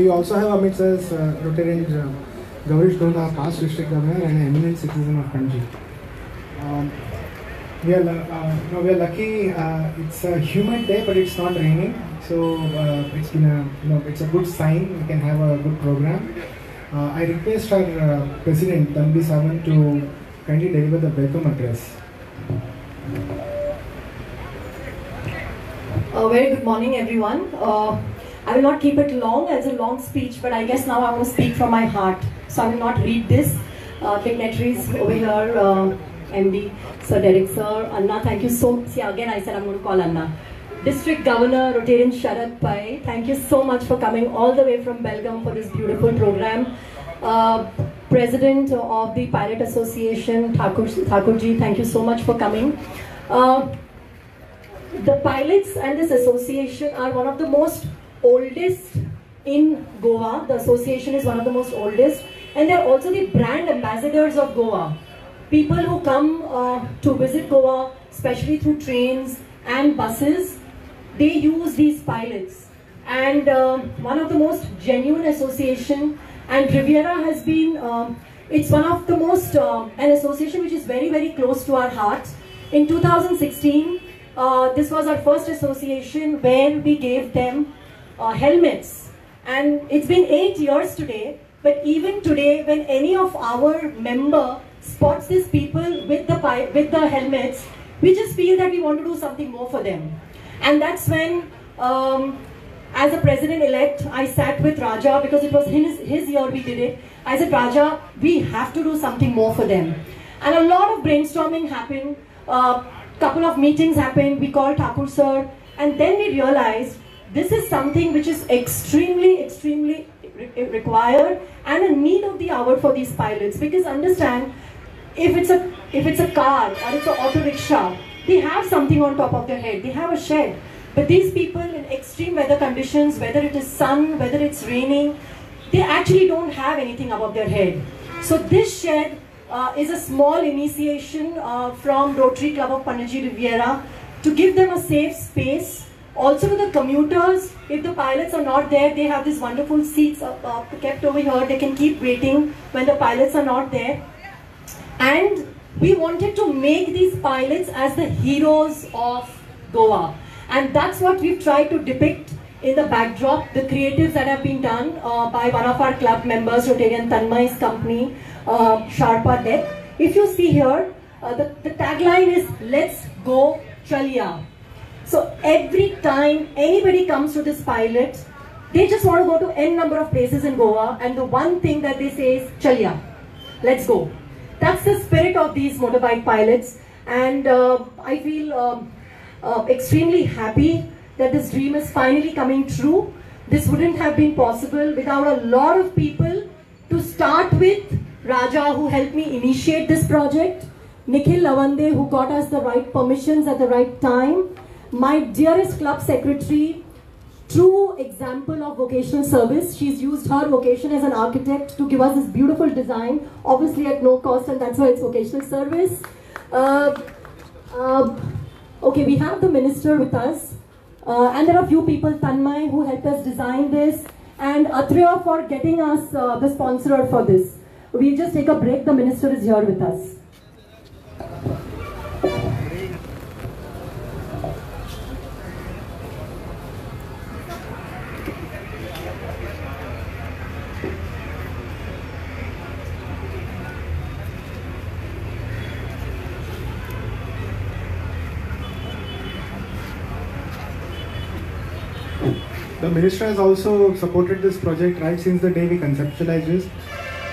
We also have amidst us Rotarian Gaurish Donda, past district governor and an eminent citizen of Kanji. We are lucky. It's a humid day, but it's not raining, so it's been it's a good sign. We can have a good program. I request our President Tanvi Sawant to kindly deliver the welcome address. Very good morning, everyone. I will not keep it long. It's a long speech, but I guess now I want to speak from my heart. So I will not read this. Dignitaries over here, MD, Sir Derek Sir, Anna, thank you so much. See, again I said I'm going to call Anna. District Governor Rotarian Sharad Pai, thank you so much for coming all the way from Belgaum for this beautiful program. President of the Pilot Association, Thakurji, thank you so much for coming. The pilots and this association are one of the most oldest in Goa. The association is one of the most oldest, and they are also the brand ambassadors of Goa. People who come to visit Goa, especially through trains and buses, they use these pilots. And one of the most genuine association, and Riviera has been, it's one of the most, an association which is very, very close to our hearts. In 2016, this was our first association where we gave them helmets. And it's been 8 years today, but even today when any of our member spots these people with the helmets, we just feel that we want to do something more for them. And that's when, as a president-elect, I sat with Raja, because it was his year we did it. I said, Raja, we have to do something more for them. And a lot of brainstorming happened, couple of meetings happened, we called Thakur sir, and then we realized this is something which is extremely, extremely required and a need of the hour for these pilots. Because understand, if it's a car or it's an auto rickshaw, they have something on top of their head, they have a shed. But these people in extreme weather conditions, whether it is sun, whether it's raining, they actually don't have anything above their head. So this shed is a small initiation from Rotary Club of Panaji Riviera to give them a safe space. Also to the commuters, if the pilots are not there, they have these wonderful seats kept over here. They can keep waiting when the pilots are not there. And we wanted to make these pilots as the heroes of Goa. And that's what we've tried to depict in the backdrop, the creatives that have been done by one of our club members, Rotarian Tanmay's company, Sharpa Deck. If you see here, the tagline is, let's go Chalia. So every time anybody comes to this pilot, they just want to go to n number of places in Goa, and the one thing that they say is, Chalia, let's go. That's the spirit of these motorbike pilots, and I feel extremely happy that this dream is finally coming true. This wouldn't have been possible without a lot of people, to start with Raja, who helped me initiate this project, Nikhil Lavande, who got us the right permissions at the right time, my dearest club secretary, true example of vocational service. She's used her vocation as an architect to give us this beautiful design, obviously at no cost, and that's why it's vocational service. Okay, we have the minister with us, and there are a few people, Tanmay, who helped us design this, and Atreya for getting us the sponsor for this. We'll just take a break. The minister is here with us. The minister has also supported this project right since the day we conceptualized this.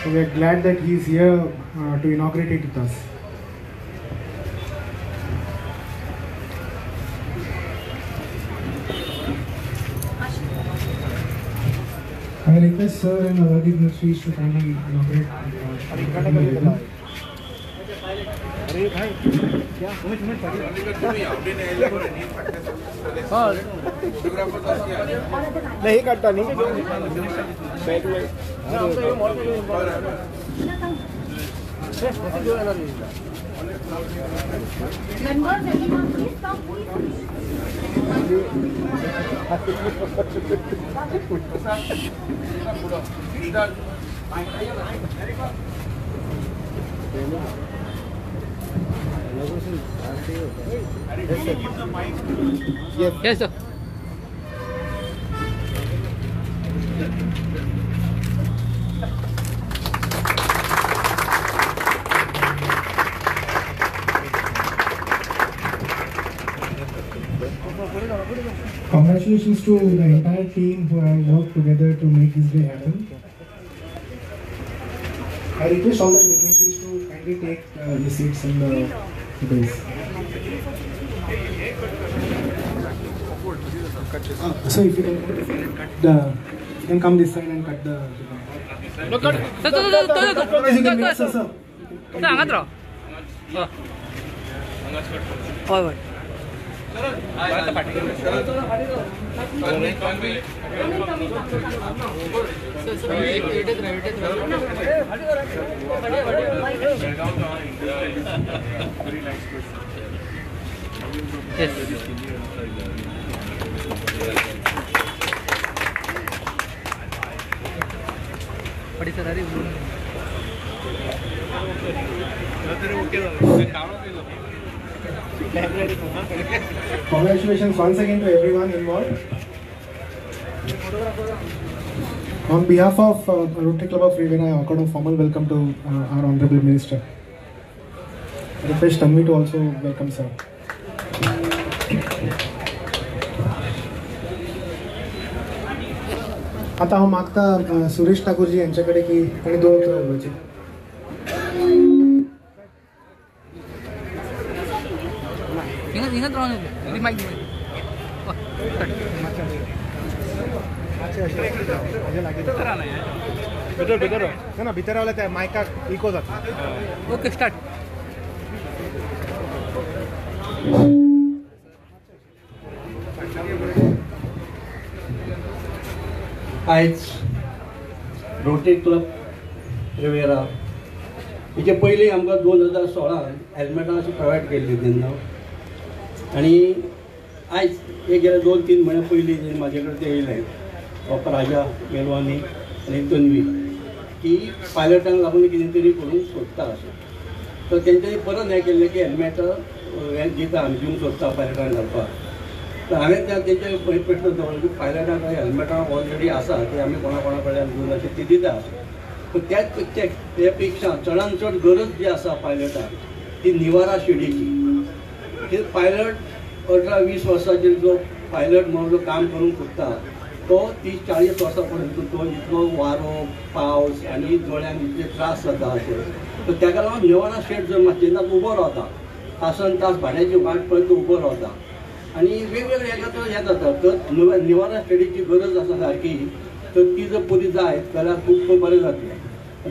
So we are glad that he is here to inaugurate it with us. I request sir and other dignitaries to kindly inaugurate नहीं काटता नहीं Members, everyone, please come, Yes, sir. Congratulations to the entire team who have worked together to make this day happen. I request all the dignitaries to kindly take the seats in the base. So if you can come this side and cut the. No, cut. Otherwise you can mix us up. Yes. What is the Congratulations once again to everyone involved. On behalf of Rotary Club of Rivera, I offer a formal welcome to our Honorable Minister. I request Tanvi to also welcome sir. आता हांव मागता सुरेश ठाकूरजी यांच्याकडे की तांणी दोन उतरां उलोवची. भितर रावले त्या मायकाक इको जाता. Okay, start. आयज रोटरी क्लब रिवेरा हेचे पयलीं आमकां 2016 हेल्मेटां अशी प्रोवायड केल्ली तेन्ना आनी आयज हे गेले 2-3 म्हयने पयलीं म्हाजे कडेन ते येयले राजा मेलवानी आनी तन्वी की पायलटांक लागून कितें तरी करूंक सोदता अशें. तर तेंच्यांनी परत हें केल्लें की हेल्मेट हें दिता आमी दिवंक सोदता पायलटांक घालपाक. तर हांवें तेंचे प्रश्न दवरलो की पायलटांक हेल्मेटां ऑलरेडी आसा ते आमी कोणा कडल्यान घेवन अशें ती दिता. पूण त्या पेक्षा चडांत चड गरज जी आसा पायलटाक ती निवारा शेडीची. ते पायलट 18-20 वर्साचेर जो पायलट म्हणून जो काम करूंक सोदता तो 30-40 वर्सां पर्यंत तो इतलो वारो पावस आनी दोळ्यांक इतले त्रास जाता अशें. तर ताका लागून निवारा शेड जर मातशें उबो रावता तासन तास भाड्याची वाट पळयत उबो रावता आनी वेगवेगळे हेका तो हें जाता. तर निवारा शेडीची गरज आसा सारकी. तर ती जर पुरी जायत जाल्यार खूब बरें जातलें.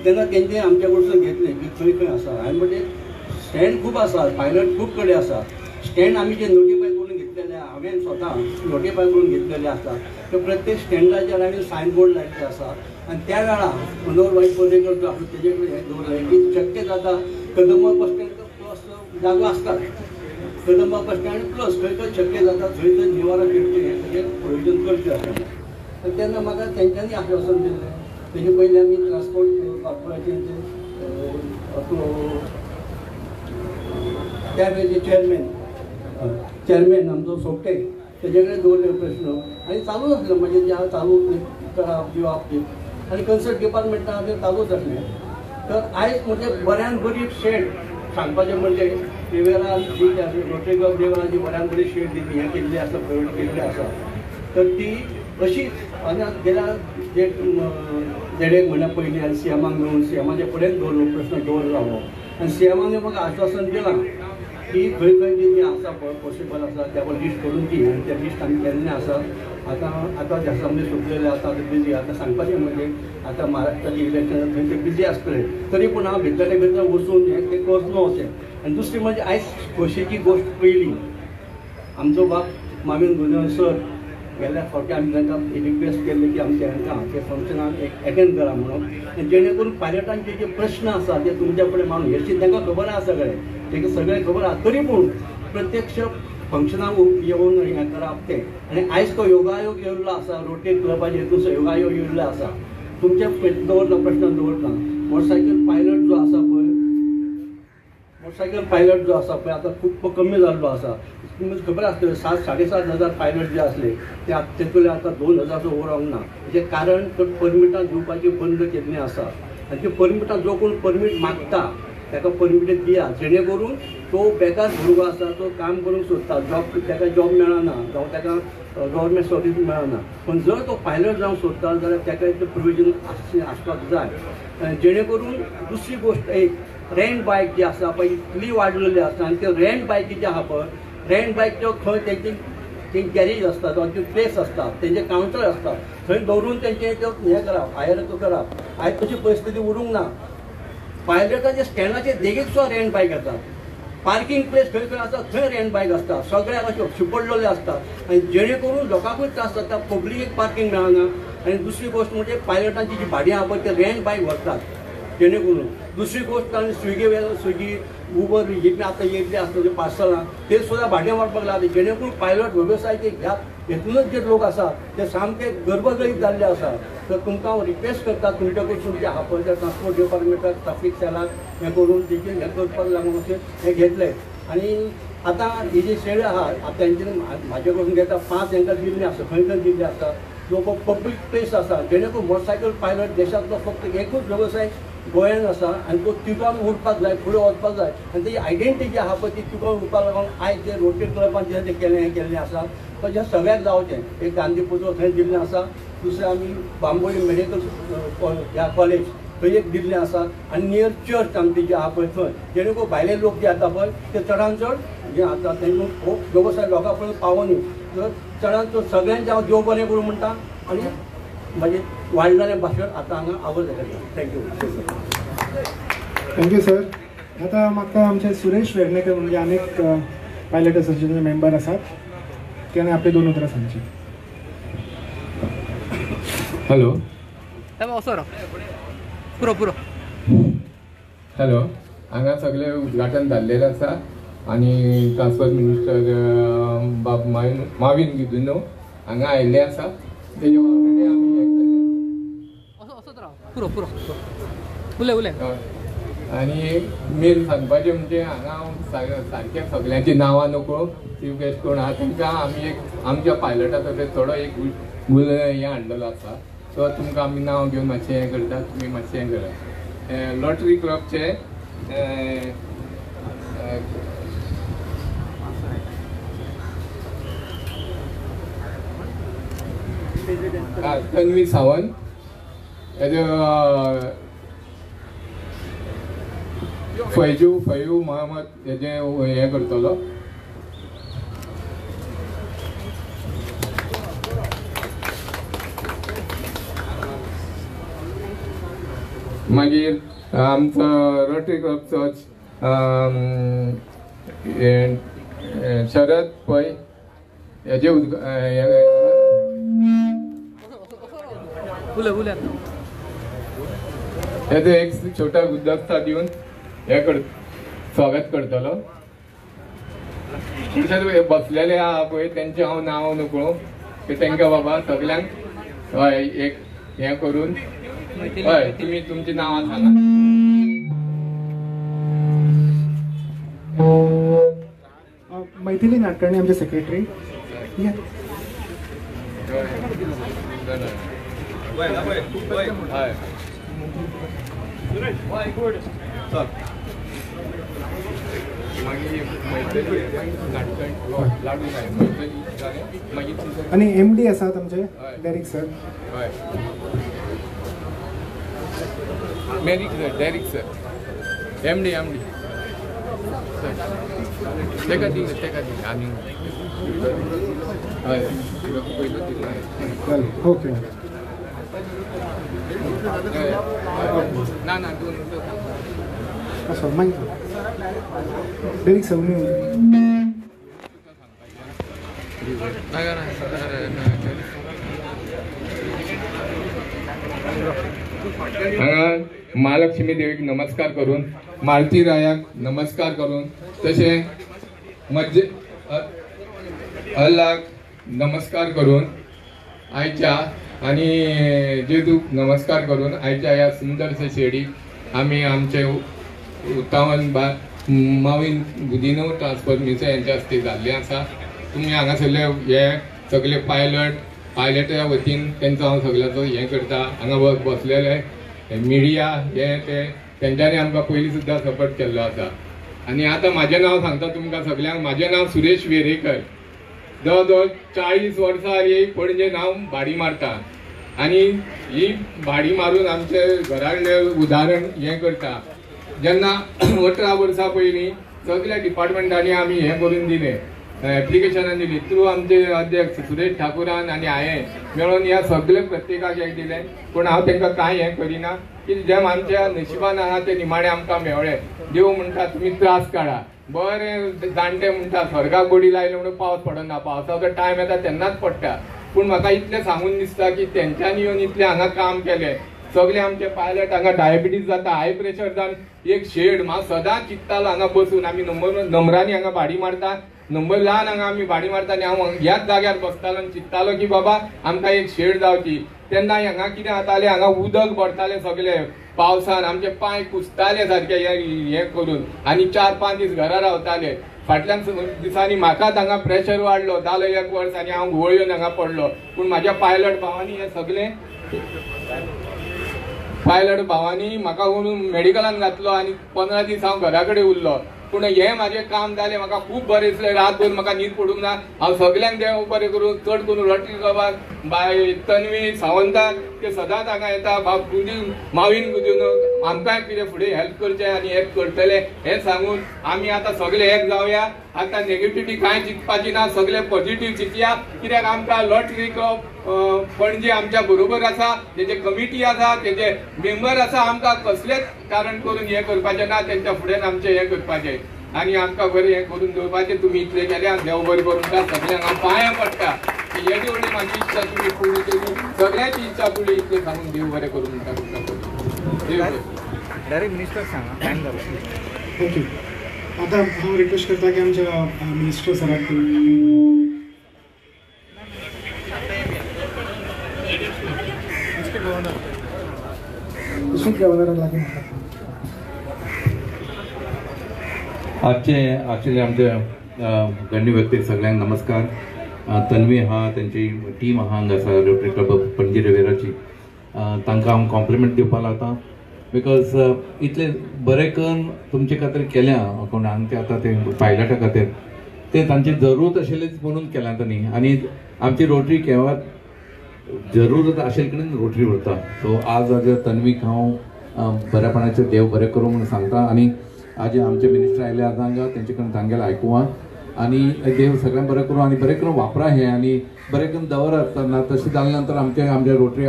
तेन्ना तेंचे आमच्या कडसून घेतले की खंय खंय आसा. हांवें म्हणजे स्टँड खूब आसा, पायलट खूब कडेन आसा. स्टँड आमी जे नोटिफाय करून घेतलेले हांवें स्वता नोटिफाय करून घेतलेले आसा. तर प्रत्येक स्टँडाचेर हांवें सायनबोर्ड लायिल्ले आसा. आनी त्या वेळार मनोहर भाई पर्रेकर जो आसा तेजे कडेन हें दवरलें की शक्य जाता कदंबा बस स्टँड प्लस जागो आसतात. कदंबा बस स्टँड प्लस खंय खंय शक्य जाता थंय थंय निवारा शेडचें हेजें प्रयोजन करचें अशें. तर तेन्ना म्हाका तेंच्यांनी आश्वासन दिल्लें. तेजे पयलीं आमी ट्रान्सपोर्ट कॉर्पोरेशनचे त्या वेळेचे चेअरमॅन आमचो सोपटे तेजे कडेन दवरले प्रश्न आनी चालूच आसलें म्हणजे जे हांव चालू करप दिवप ते आनी कन्सर्ट डिपार्टमेंटान आमी चालूच आसलें. तर आयज म्हणजे बऱ्यान बरी शेड सांगपाचें म्हणजे रिवेरा जी रोटरी क्लब रिवेराची बऱ्यान बरी शेड दिली हें केल्ली आसा प्रोवायड केल्ली आसा. तर ती अशीच आनी गेल्या 1.5 म्हयन्या पयलीं हांवें सीएमाक मेळून सीएमाचे फुडेंच दवरलो प्रश्न दवरलो हांव. आनी सीएमान म्हाका आश्वासन दिलां की खंय खंय जें आसा पळय पॉसिबल आसा त्या लिस्ट करून दी. आनी त्या लिस्ट आमी केल्लें आसा. आतां असेंब्ली सुटलेले आतां बिजी. आतां सांगपाचें म्हणजे आतां महाराष्ट्राचें इलेक्शन थंय ते बिजी आसतलें. तरी पूण हांव भितरले भितर वचून हें तें करतलो अशें. आनी दुसरी म्हणजे आयज खोशयेची गोश्ट पयली आमचो बाब माविन गुन्यांव सर गेल्या फावटी आमी तांकां रिक्वेस्ट केल्ली की आमच्या हांकां ते फंक्शनाक एक अटेंड करा म्हणून, आनी जेणे करून पायलटांचे जे प्रश्न आसा ते तुमच्या कडेन मांडून हेची तांकां खबर आसा सगळें, तांकां सगळें खबर आसा, तरी पूण प्रत्यक्ष फंक्शनाक येवन हें करप तें. आनी आयज तो योगायोग येयल्लो आसा, रोटरी क्लबाचे हितून योगायोग येयल्लो आसा. तुमचे दवरला प्रश्न दवरता, मोटरसायकल पायलट जो आसा पळय, मोटरसायकल पायलट जो आसा पळय आतां खूब कमी जाल्लो आसा. तुमकां खबर आसतलें 7,000-7,500 पायलट जे आसले ते तेतूंतले आतां 2,000 उरोंक ना. हेजें कारण तर परमिटां दिवपाची बंद केल्लीं आसा. आनी ती परमिटां जो कोण परमीट मागता ताका परमीट दिया, जेणे करून तो बेकार भुरगो आसा तो काम करूंक सोदता, जॉब ताका जॉब मेळना जावं ताका गव्हर्मेंट सर्वीस मेळना. पण जर तो पायलट जावंक सोदता जाल्यार ताका एक प्रोविजन आसपाक जाय, जेणे करून दुसरी गोश्ट एक रेंट बायक जी आसा पळय इतली वाडलेली आसा. आनी त्यो रेंट बायकी जे आहा पळय, रेंट बायक त्यो खंय तेंची गॅरेज आसता वा त्यो प्लेस आसता, तेंचे कावंटर आसता, थंय दवरून तेंचे त्यो हें करप, हायर करप. आयज तशी परिस्थिती उरूंक ना. पायलटाच्या स्टँडाचेर देगेक सुद्दां रेंट बायक येतात. पार्किंग प्लेस खंय खंय आसा थंय रेंट बायक आसता, सगळ्याक अश्यो शिपडलेल्यो आसता. आनी जेणे करून लोकांकूय त्रास जाता, पब्लिकेक पार्किंग मेळना. आनी दुसरी गोश्ट म्हणजे पायलटांची जी भाडी आहा पळय ते रेंट बायक व्हरतात, जेणे करून. दुसरी गोश्ट आनी स्विगी उबर ही आतां येयल्ली आसता ते पार्सलां ते सुद्दां भाडें वाडपाक लागले, जेणे करून पायलट वेवसायाचे ह्या हेतूनच जे लोक आसा ते सामके गर्भगळीत जाल्ले आसा. तर तुमकां हांव रिक्वेस्ट करता, तुमच्या कडसून जे आहा पळय त्या ट्रान्सपोर्ट डिपार्टमेंटाक ट्राफीक सेलाक हें करून तेजेर हें करपाक लागून अशें हें घेतलें. आनी आतां ही जी शेड आहा आतां तेंच्यानी म्हाजे कडसून घेता 5 हांकां दिल्ली आसा, खंय खंय दिल्ली आसा. जो पब्लीक प्लेस आसा, जेणे करून मोटरसायकल पायलट देशांतलो फक्त एकूच वेवसाय गोंयांत आसा आनी तो तिगोवन उरपाक जाय, फुडें वचपाक जाय. आनी तेजी आयडेंटिटी जी आहा पळय ती तिगोवन उरपाक लागून आयज जे रोटरी क्लबान जें केलें हें केल्लें आसा तो जें सगळ्याक जावचें. एक गांधी पुतळो थंय दिल्लें आसा, दुसरें आमी बांबोळी मेडिकल ह्या कॉलेज थंय एक दिल्लें आसा, आनी नियर चर्च आमची जी आहा पळय थंय, जेणे करून भायले लोक जे येता पळय ते चडांत चड जे आतां तेंचो खूब वेवसाय लोकां पर्यंत पावोनी. तर चडांत चड सगळ्यांचें हांव देव बरें करूं म्हणटा आनी म्हाजे वाडलेल्या भाशेन आतां हांगा आवड जाता. थँक्यू. Thank you sir. आता म्हाका आमचे सुरेश वेर्णेकर म्हणजे अनेक पायलट असोसिएशनचे मेंबर आसात, त्याने आपले 2 उतरां सांगची. हॅलो असो पुरो पुरो. हॅलो, हांगा सगळे उद्घाटन जाल्लेलें आसा आनी ट्रान्सपोर्ट मिनिस्टर बाब माविन गिदुनो हांगा आयिल्ले आसा. तेजे ऑलरेडी आमी असोच राव पुरो पुरो उलय उलय. आनी मेन सांगपाचें म्हणजे हांगा हांव सारकें सगळ्यांची नांवां नको चीफ गेस्ट कोण आहा तांकां आमी एक आमच्या पायलटा तर्फे थोडो एक हें हाडलेलो आसा. सो तुमकां आमी नांव घेवन मातशें हें करतात, तुमी मातशें हें करात. लॉटरी क्लबचे तन्वी सावंत, फैजू महम्मद हेजें हें करतलो. मागीर आमचो रोटरी क्लबचो शरद पै हेजे उलय उलय. हेजो एक छोटा गुलदस्ता दिवन हे स्वागत करतलो. बसलेले आहा पळय तेंचे हांव नांव नकळो की तांकां बाबा सगल्यांक हय एक हें करून हय तुमी तुमची नांवां सांगा. मैथिली नाडकर्णी आमचे सेक्रेटरी. आणि MD आसात आमचे Derick sir. Derick sir MD तेका दी आनी हय ओके. ना दोन असं मागीर डेरिक सर हांगा महालक्ष्मी देवीक नमस्कार करून, मालती रायाक नमस्कार करून, तशें मज्जे अल्लाक नमस्कार करून आयच्या आनी जेजूक नमस्कार करून आयच्या ह्या सुंदरशे शेडीक आमी आमचे उतावण मावीन गुदिनो ट्रान्सफॉर्मेशन यांच्या हस्ते जाल्लें आसा. तुमी हांगासरले हे सगळे पायलटा वतीन तेंचो हांव सगळ्याचो हें करता. हांगा बसलेले मिडिया हे ते तेंच्यांनी आमकां पयलीं सुद्दां सपोर्ट केल्लो आसा. आनी आतां म्हाजें नांव सांगता तुमकां सगळ्यांक. म्हाजें नांव सुरेश वेरेकर. जवळ जवळ 40 वर्सां ही पणजे हांव भाडी मारता. आनी ही भाडी मारून आमचे घराकडले उदाहरण हें करता. जेन्ना 18 वर्सां पयलीं सगळ्या डिपार्टमेंटांनी आमी हें करून दिलें, एप्लिकेशनां दिली. थ्रू आमचे अध्यक्ष सुरेश ठाकुरान आनी हांवें मेळून ह्या सगळे प्रत्येकाक हें दिलें. पूण हांव तांकां कांय हें करिना की जें आमच्या नशिबान आहा तें निमाणें आमकां मेवळें. देव म्हणटा तुमी त्रास काडा. बरें जाणटे म्हणटा स्वर्गाक बडी लायले म्हणून पावस पडना. पावसाचो टायम येता तेन्नाच पडटा. पूण म्हाका इतलें सांगून दिसता की तेंच्यांनी येवन इतलें हांगा काम केलें. सगळे आमचे पायलट हांगा डायबिटीज जाता, हाय प्रेशर जावन एक शेड हांव सदांच चिंततालो हांगा बसून. आमी नंबरांनी हांगा भाडी मारता, नंबर ल्हान हांगा आमी भाडी मारता आनी हांव ह्याच जाग्यार बसतालो आनी चिंततालो की बाबा आमकां एक शेड जावची. तेन्ना हांगा कितें जातालें, हांगा उदक भरतालें सगळे पावसान. आमचे पांय कुसताले सारके हें करून आनी 4-5 दीस घरा रावताले. फाटल्यान दिसांनी म्हाकाच हांगा प्रेशर वाडलो. जालो 1 वर्स आनी हांव घुंवळ येवन हांगा पडलो. पूण म्हाज्या पायलट भावांनी हें सगळें म्हाका व्हरून मेडिकलान घातलो आनी 15 दीस हांव घरा कडेन उरलो. पूण हें म्हाजें काम जालें. म्हाका खूब बरें दिसलें. रातभर म्हाका न्हीद पडूंक ना. हांव सगळ्यांक देव बरें करून, चड करून रोटरी क्लबाक बाय तन्वी सावंताक ते सदांच हांगा येता. मावीन गुदिनो आमकांय कितें फुडें हेल्प करचें आनी हें करतले हें सांगून आमी आतां सगळे एक जावया. आतां नेगेटिव्हिटी कांय चिंतपाची ना, सगळे पॉझिटिव्ह चिंतया. कित्याक आमकां लॉटरी क्लब पणजे आमच्या बरोबर आसा, तेजे कमिटी आसा, तेजे मेंबर आसा. आमकां कसलेंच कारण करून हें करपाचें ना. तेंच्या फुडें आमचें हें करपाचें आनी आमकां बरें हें करून दवरपाचें. तुमी इतलें केल्यार देव बरें करून सगळ्यांक हांव पांयां पडटा. येदी व्हडली म्हाजी इच्छा तुमी पुरी केली. सगळ्यांची इच्छा पुरी इतलें सांगून देव बरें करून डायरेक्ट मिनिस्टर सांगा टायम जालो. थँक्यू. आता हांव रिक्वेस्ट करता की आमच्या मिनिस्टर सराक गव्हर्नर लागीं आजचे आशिल्ले आमचे गण्य व्यक्ती सगळ्यांक नमस्कार. तन्वी आहा, त्यांची टीम आहा हांगासर रोटरी क्लब पणजी रेवेराची. तांकां हांव कॉम्प्लिमेंट दिवपाक लागता. बिकॉज इतले बरें करून तुमचे खातीर केल्या कोण हांगा आतां ते पायलटा खातीर ते तांची जरूरत आशिल्लीच म्हणून केल्या तांणी. आनी आमची रोटरी केव्हा जरूरत आशिल्ले कडेन रोटरी उरता. सो आज तन्वीक हांव बरेपणाचे देव बरें करूं म्हणून सांगता. आनी आज आमचे मिनिस्टर आयले आतां हांगा तेंचे कडेन तांगेलें आयकुवा आनी देव सगळ्यांक बरें करूं आनी बरें करून वापरा हें आनी बरें करून दवरात. तशें जाले नंतर आमच्या रोटरी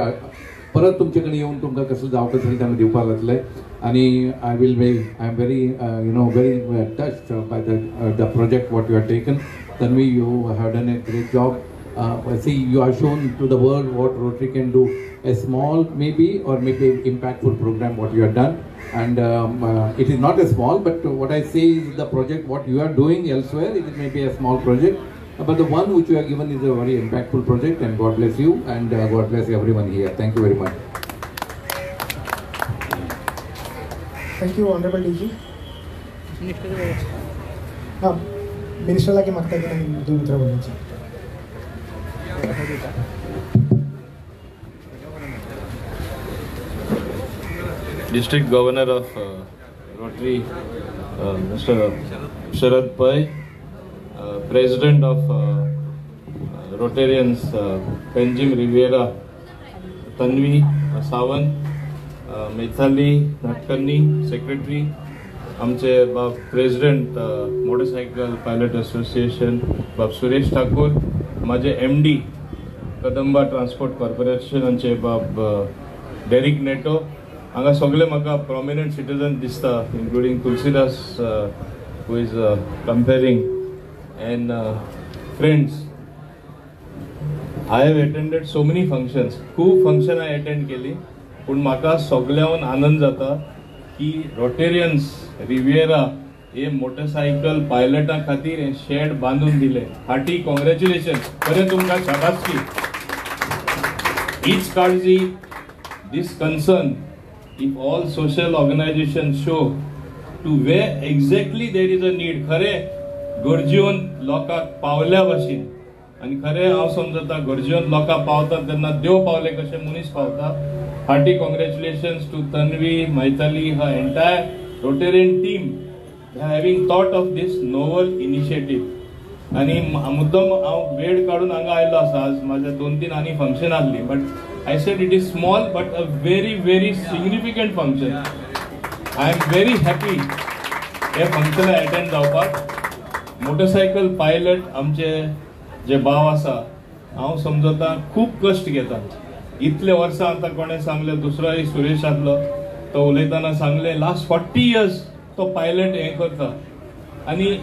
परत तुमचे कडेन येवन तुमकां कसलें जावंक आसलें तें दिवपाक लागतलें. आनी I am very very touched by the project what you have taken. Tanvi, you have done a great job. See, you are shown to the world what Rotary can do. A small maybe or maybe impactful program what you have done, and it is not a small, but what I say is the project what you are doing elsewhere, it may be a small project, but the one which you have given is a very impactful project, and God bless you and God bless everyone here. Thank you very much. Thank you, Honorable DG. मिनिस्टरला की मागता की नाही 2 मिनिटं बोलायची. District Governor of Rotary, Mr. Sharad Pai, President of Rotarians, Benjim Rivera, Tanvi Sawant, Mithali Natkani, Secretary, आमचे बाब president motorcycle pilot association बाब सुरेश ठाकूर, माझे MD कदंबा ट्रान्सपोर्ट कॉर्पोरेशनाचे बाब डेरिक नेटो. हांगा सगळे म्हाका प्रॉमिनंट सिटीजन दिसता, including Tulsidas who is comparing and friends. I have attended so many functions. खूब फंक्शन हांवें अटेंड केली पूण म्हाका सगळ्यान आनंद जाता की रोटेरियन्स रिविएरा हे मोटरसायकल पायलटां खातीर हे शेड बांदून दिले. हार्टी कॉंग्रॅच्युलेशन, खरें तुमकां शाबासकी. हीच काळजी, this concern, if all social organizations show to where exactly there is a need, खरे गरजेन लोकांक पावल्या भाशेन, आनी खरें हांव समजता गरजेन लोकांक पावता तेन्ना देव पावले कशें मनीस पावता. Hearty congratulations to Tanvi, Maithali, her entire Rotarian team having thought of this novel initiative. आणि मुद्दम हांव वेळ काडून हांगा आयलो आसा. आज माझ्या 2-3 आनी फंक्शन आसली, but I said it is small but a very very significant function. I am very happy हे फंक्शन अटेंड जावपाक. मोटरसायकल पायलट आमचे जे भाव आसा, हांव समजता खूब कश्ट घेता. इतले वर्सां आतां कोणें सांगलें, दुसरोय सुरेश आसलो तो उलयतना सांगलें लास्ट 40 years तो पायलट हें करता. आनी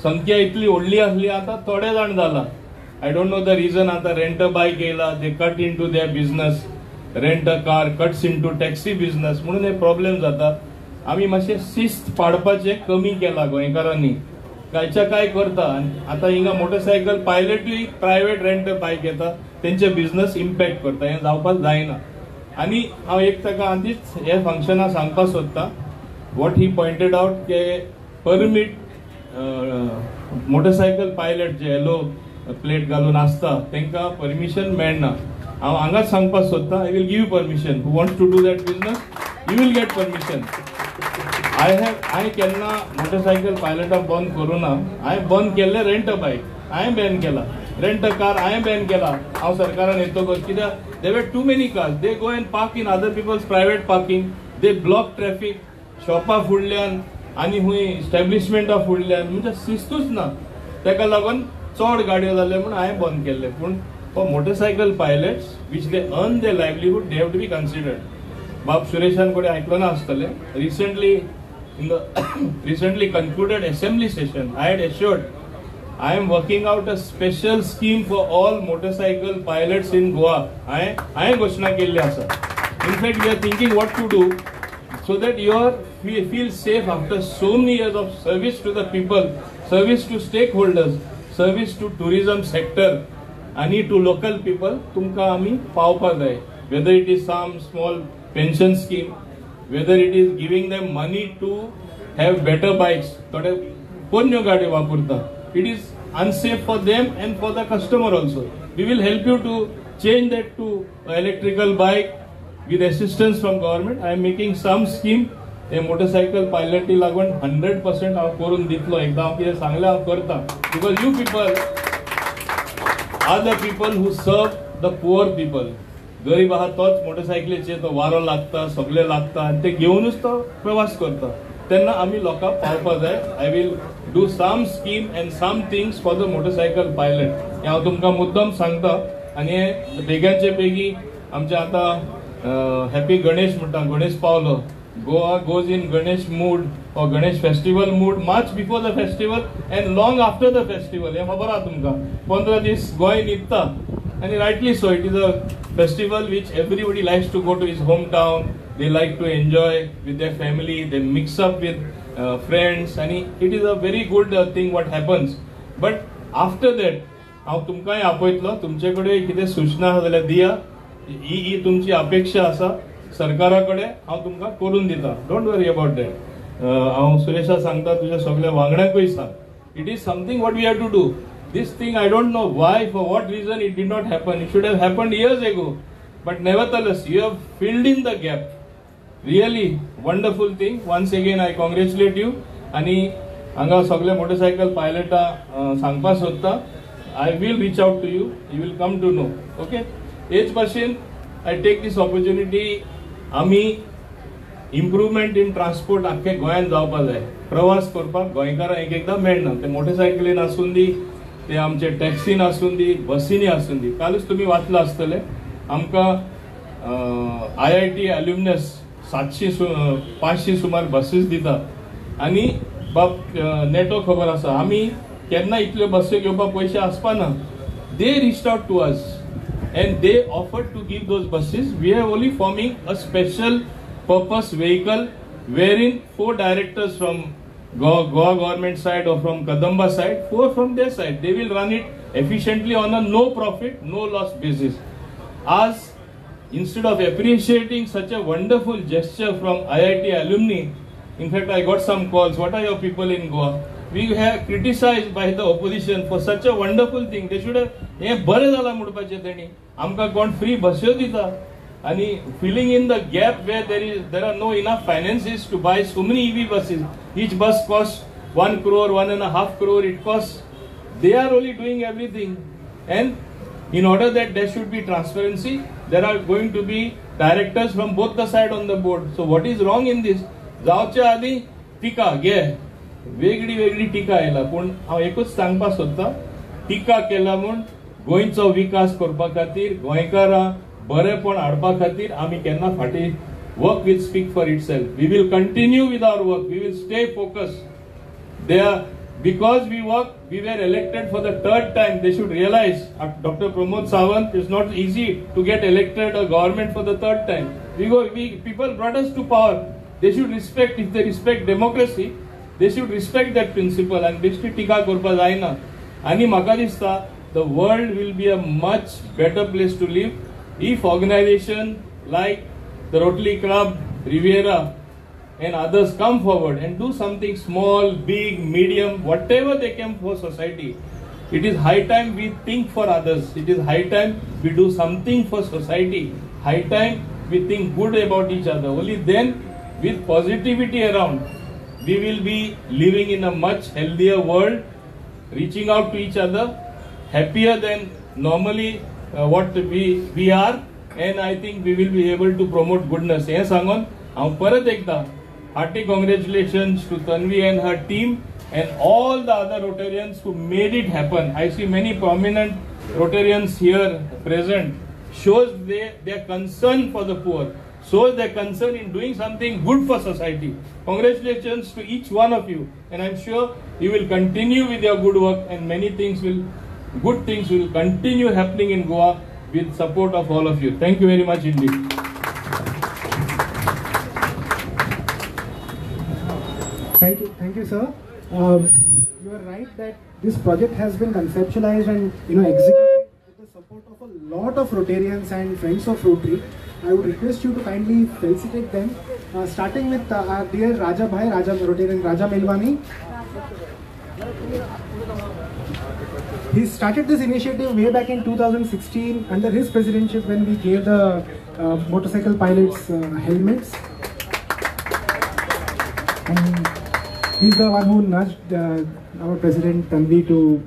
संख्या इतली व्हडली आसली, आता थोडे जाण जाला. I don't know the reason. आता रेंट अ बायक येयला, they cut into their business. Rent a car cuts into taxi business, म्हणून हे प्रॉब्लेम जाता. आमी मातशें शिस्त पाडपाचें कमी केला गोंयकारांनी. कांयच्या काय करता. आता हिंगा मोटरसायकल पायलटूय प्रायव्हेट रेंट अ बायक येता, तेंचे बिझनेस इम्पॅक्ट करता. हें जावपाक जायना. आनी हांव एक ताका आदींच हे फंक्शनाक सांगपाक सोदतां, वॉट ही पॉयंटेड आउट के परमीट मोटरसायकल पायलट जे येलो प्लेट घालून आसता तांकां परमिशन मेळना. हांव हांगाच सांगपाक सोदतां, I will give permission. Who wants to do that business, you will get permission. हांवें केन्ना मोटरसायकल पायलटाक बंद करूं ना. हांवें बंद केल्लें रेंट अ बायक, हांवें बॅन केला. रेंट अ कार हांवें बॅन केला. हांव सरकारान येतकच, कित्याक there were too many cars, they go and park in other peoples private parking, they block traffic. शॉपा फुडल्यान आनी खूंय इस्टॅब्लिशमेंटा फुडल्यान, म्हणजे शिस्तूच ना. ताका लागून चड गाडयो जाल्ले म्हणून हांवें बंद केल्ले. पूण for motorcycle pilots which they earn their livelihood, they have to be considered. बाब सुरेशान कडेन आयकलो ना आसतलें. Recently concluded assembly session, I had assured I am working out a special scheme for all motorcycle pilots in Goa. I घोषणा केल्ली आसा. In fact, we are thinking what to do so that you feel safe after so many years of service to the people, service to stakeholders, service to tourism sector, आणि to local people. तुमकां आमी पावपाक जाय. Whether it is some small pension scheme, whether it is giving them money to have better bikes, थोडे पोन्न्यो गाड्यो वापरता. It is unsafe for them and for the customer also. We will help you to change that to electrical bike with assistance from government. I am making some scheme. हे motorcycle पायलटी लागून 100% हांव करून दितलो. एकदां हांव कितें सांगलें हांव करता. Because you people are the people who serve the poor people. गरीब आहा तोच मोटरसायकलीचेर तो वारो लागता, सगळे लागता, आनी ते घेवनूच तो प्रवास करता. तेन्ना आमी लोकांक पावपाक जाय. I will do some scheme and some things for the motorcycle pilot. हें हांव तुमकां मुद्दम सांगता. आनी हे बेगाचे बेगी आमचे आतां हॅपी गणेश म्हणटा, गणेश पावलो. Goa goes in Ganesh mood or Ganesh festival mood much before the festival and long after the festival. हे खबर आहा तुमकां. 15 दीस गोंय न्हिदता. And rightly so, it is a festival which everybody likes to go to his hometown. They like to enjoy with their family. They mix up with friends, and it is a very good thing what happens. But after that, हांव तुमकांय आपयतलो. तुमचे कडेन कितें सूचना आसा जाल्यार दिया. ही तुमची अपेक्षा आसा सरकारा कडेन, हांव तुमकां करून दिता. Don't worry about that. हांव सुरेशा सांगता, तुज्या सगळ्या वांगड्यांकूय सांग. It is something what we have to do. This thing, I don't know why, for what reason it did not happen. It should have happened years ago. But nevertheless, you have filled in the gap. Really wonderful thing. Once again, I congratulate you. आणि हांगा सगळे motorcycle पायलटा सांगपाक सोदता, I will reach out to you. You will come to know. Okay? हेच भाशेन I take this opportunity. आमी improvement इन transport आख्खे गोंयांत जावपाक जाय. प्रवास करपाक गोंयकारांक एक एकदां मेळना. ते मोटरसायकलीन आसून दी, ते आमचे टॅक्सीन आसून दी, बसींनी आसून दी. कालूच तुमी वाचलां आसतलें, आमकां IIT एल्युमिनस 500 सुमार बसीस दिता. आनी बाब नेटो खबर आसा, आमी केन्ना इतल्यो बसी घेवपाक पयशे आसपाना. They reached out to us. and they offered to give those buses. We are only forming a special purpose vehicle wherein 4 directors from Goa government side or from Kadamba side, 4 from their side. They will run it efficiently on a no profit, no loss basis. As instead of appreciating such a wonderful gesture from IIT alumni, in fact I got some calls, what are your people in Goa? We have criticized by the opposition for such a wonderful thing. They should have, हे बरे जाला म्हणपाचे तेणी आमकां कोण free बस्यो दिता आणि filling in the gap where there are no enough finances to buy so many EV buses. Each bus costs 1 crore, 1.5 crore it costs. They are only doing everything, and in order that there should be transparency, there are going to be directors from both the side on the board. So what is wrong in this? जावच्या आधी टिका घे, वेगळी वेगळी टिका आयला, पण हांव एकूच सांगपाक सोदतां, टिका केला म्हूण गोंयचो विकास करपा खातीर, गोंयकारां बरेपण हाडपा खातीर आमी केन्ना फाटी. Work will speak for itself. We will continue with our work. We will stay focused. Because we work, we were elected for the 3rd time. They should realize, Dr. Pramod Sawant, it's not easy to get elected a government for the 3rd time. People brought us to power. They should respect, if they respect democracy, they should respect that principle and बेश्टी टिका करपा जायना. आनी म्हाका दिसता the world will be a much better place to live if organization like the Rotary Club, Riviera and others come forward and do something small, big, medium, whatever they can for society. It is high time we think for others. It is high time we do something for society. High time we think good about each other. Only then, with positivity around, we will be living in a much healthier world, reaching out to each other, happier than normally what we are, and I think we will be able to promote goodness. हे सांगून हांव परत एकदा hearty congratulations to Tanvi and her team and all the other Rotarians who made it happen. I see many prominent Rotarians here present. Shows their concern for the poor. Shows their concern in doing something good for society. Congratulations to each one of you, and I'm sure you will continue with your good work, and good things will continue happening in Goa with support of all of you. Thank you very much indeed. Thank you, sir. You are right that this project has been conceptualized and executed with the support of a lot of Rotarians and friends of Rotary. I would request you to kindly felicitate them, starting with our dear Raja Bhai, Rotarian Raja Melwani. He started this initiative way back in 2016 under his presidency when we gave the motorcycle pilots helmets. And he's the one who nudged our President Tanvi to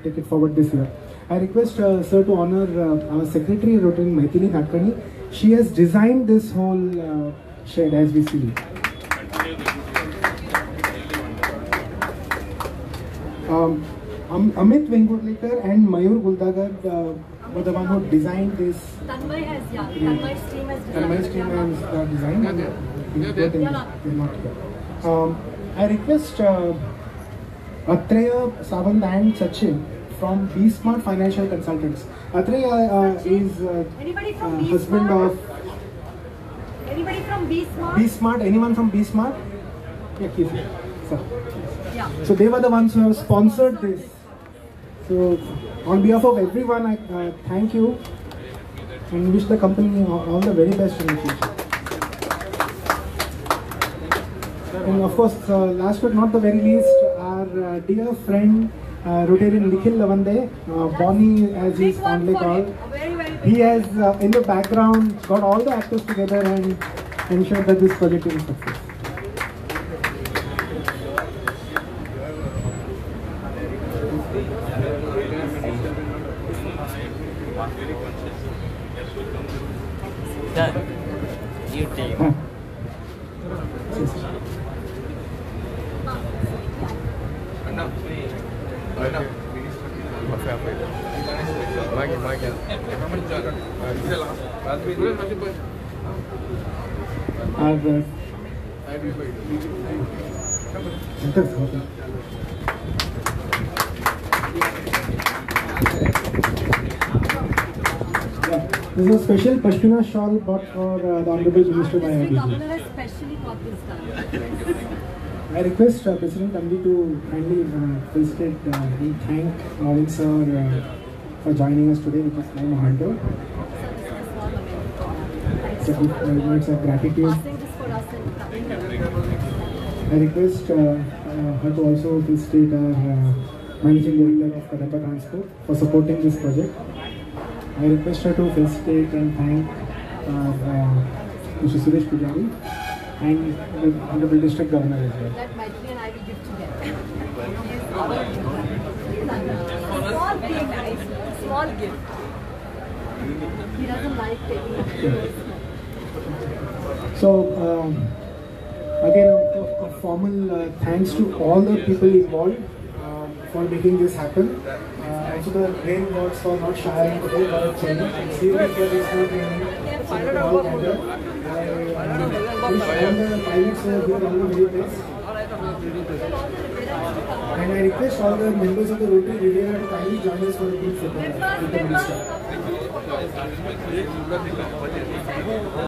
take it forward this year. I request sir to honor our Secretary Rotarian Maithili Natkani. She has designed this whole shed as we see. Amit Vengurlikar and Mayur Guldagar were the one who designed this. Tanmai's team has designed. They're not here. I request Atreya Sawant and Sachin from B-Smart Financial Consultants. Atreya is husband of... Anybody from B-Smart? B-Smart, anyone from B-Smart? Yeah, please. Sir. Yeah. So they were the ones who have sponsored this. So on behalf of everyone, I thank you and wish the company all the very best in the future. And of course, last but not the very least, our dear friend Rotarian Nikhil Lavande, Bonnie as he is fondly called. He has in the background got all the actors together and ensured that this project is a success. Done. You team. This is a special Pashmina shawl bought for the Honorable Minister by IDB. Governor has specially got this done. I request President Amdi to kindly felicitate and thank Navin sir for joining us today, which is my memento. It's a gratitude. I request her to also felicitate our Managing Director of Kadapa Transport for supporting this project. I request her to felicitate and thank Mr. Suresh Pujari and the Honorable District Governor as well. That Maitri and I will give together. Small being nice, small gift. He doesn't like taking it. So, again, a formal thanks to all the people involved for making this happen. Also the rain gods for not showering today, but changing. See that there is not raining. So all together. I wish all the pilots who are here on the very best. And I request all the members of the Rotary Riviera to kindly join us for a group photo with the minister.